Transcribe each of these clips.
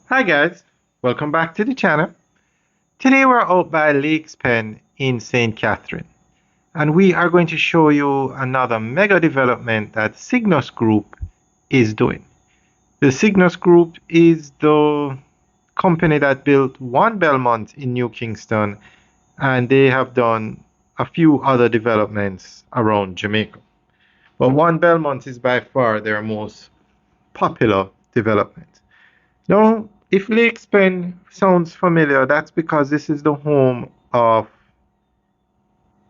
Hi guys, welcome back to the channel. Today we're out by Lakes Pen in St. Catherine and we are going to show you another mega development that Cygnus Group is doing. The Cygnus Group is the company that built One Belmont in New Kingston, and they have done a few other developments around Jamaica. But One Belmont is by far their most popular development. Now, if Lakes Pen sounds familiar, that's because this is the home of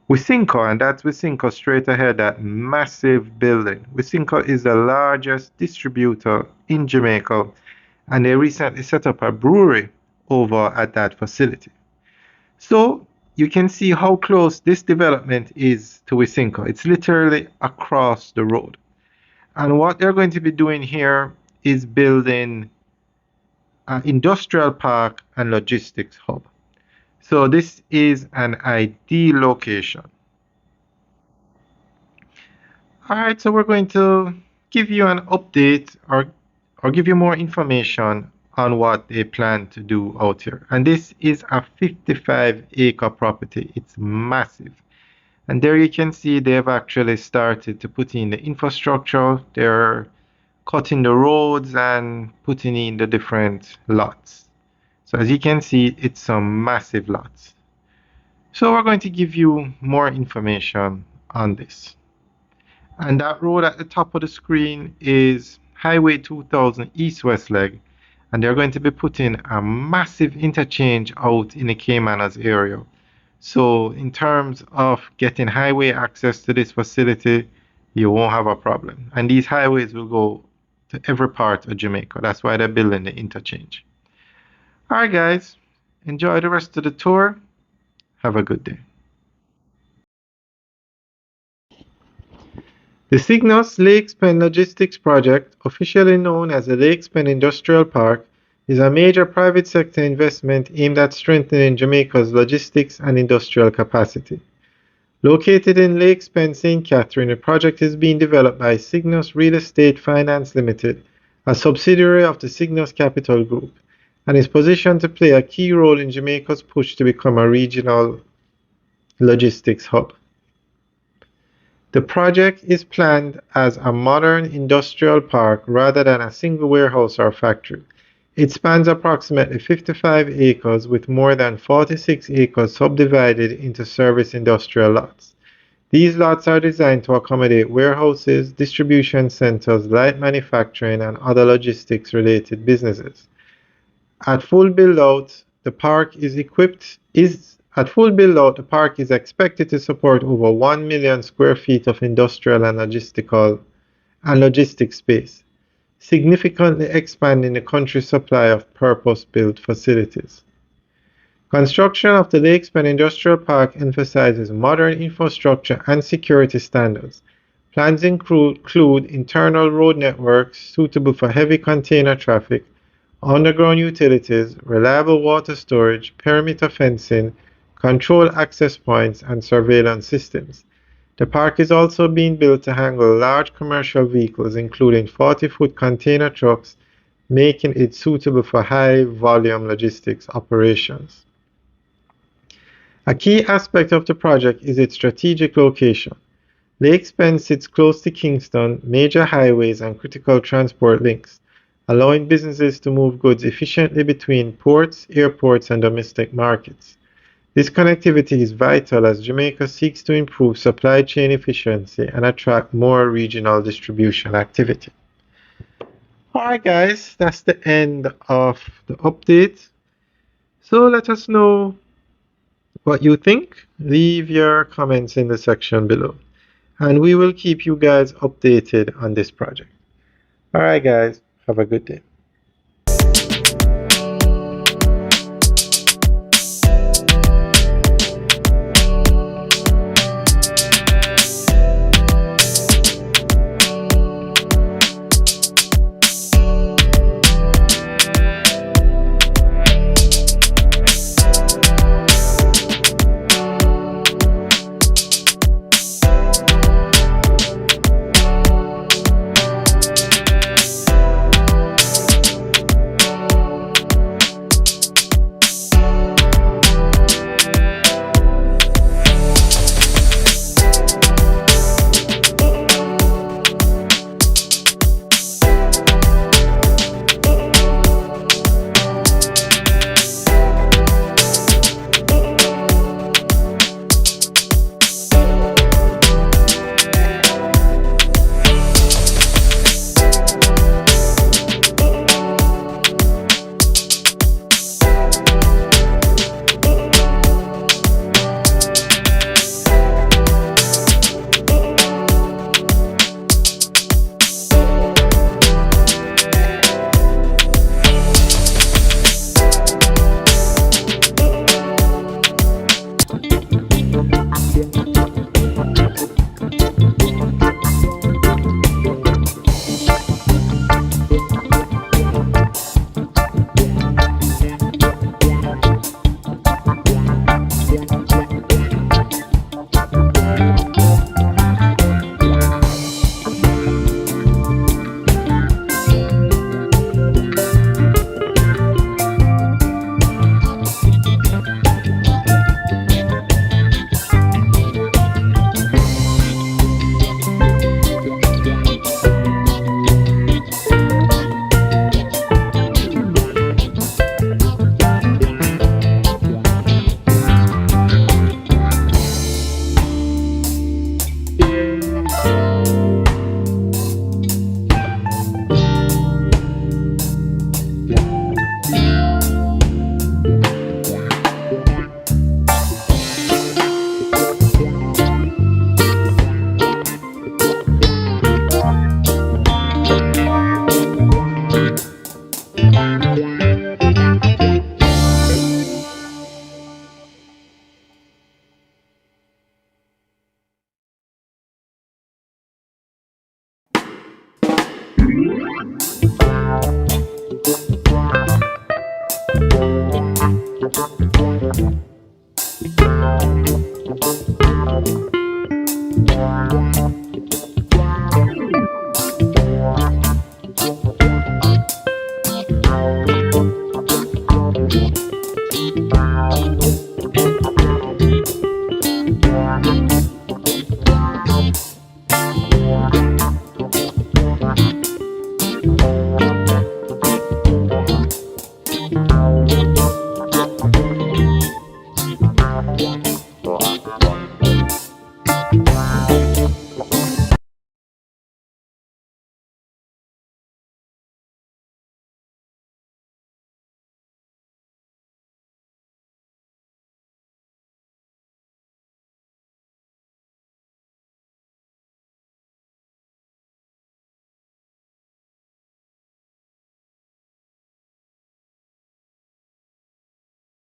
Wysinco, and that's Wysinco straight ahead, that massive building. Wysinco is the largest distributor in Jamaica, and they recently set up a brewery over at that facility. So you can see how close this development is to Wysinco. It's literally across the road. And what they're going to be doing here is building an industrial park and logistics hub. So this is an ideal location. All right, so we're going to give you an update or give you more information on what they plan to do out here. And this is a 55-acre property. It's massive. And there you can see they've actually started to put in the infrastructure. They're cutting the roads and putting in the different lots. So as you can see, it's some massive lots. So we're going to give you more information on this. And that road at the top of the screen is Highway 2000 East-West leg. And they're going to be putting a massive interchange out in the Caymanas area. So in terms of getting highway access to this facility, you won't have a problem. And these highways will go to every part of Jamaica. That's why they're building the interchange. All right, guys, enjoy the rest of the tour. Have a good day. The Cygnus Lakes Pen Logistics Project, officially known as the Lakes Pen Industrial Park, is a major private sector investment aimed at strengthening Jamaica's logistics and industrial capacity. Located in Lakes Pen, St. Catherine, the project is being developed by Cygnus Real Estate Finance Limited, a subsidiary of the Cygnus Capital Group, and is positioned to play a key role in Jamaica's push to become a regional logistics hub. The project is planned as a modern industrial park rather than a single warehouse or factory. It spans approximately 55 acres with more than 46 acres subdivided into service industrial lots. These lots are designed to accommodate warehouses, distribution centers, light manufacturing, and other logistics-related businesses. At full build-out, the park is expected to support over 1 million square feet of industrial and logistics space, significantly expanding the country's supply of purpose-built facilities. Construction of the Lakes Pen Industrial Park emphasizes modern infrastructure and security standards. Plans include internal road networks suitable for heavy container traffic, underground utilities, reliable water storage, perimeter fencing, control access points, and surveillance systems. The park is also being built to handle large commercial vehicles, including 40-foot container trucks, making it suitable for high-volume logistics operations. A key aspect of the project is its strategic location. Lakes Pen sits close to Kingston, major highways, and critical transport links, allowing businesses to move goods efficiently between ports, airports, and domestic markets. This connectivity is vital as Jamaica seeks to improve supply chain efficiency and attract more regional distribution activity. Alright guys, that's the end of the update. So let us know what you think. Leave your comments in the section below. And we will keep you guys updated on this project. Alright guys, have a good day.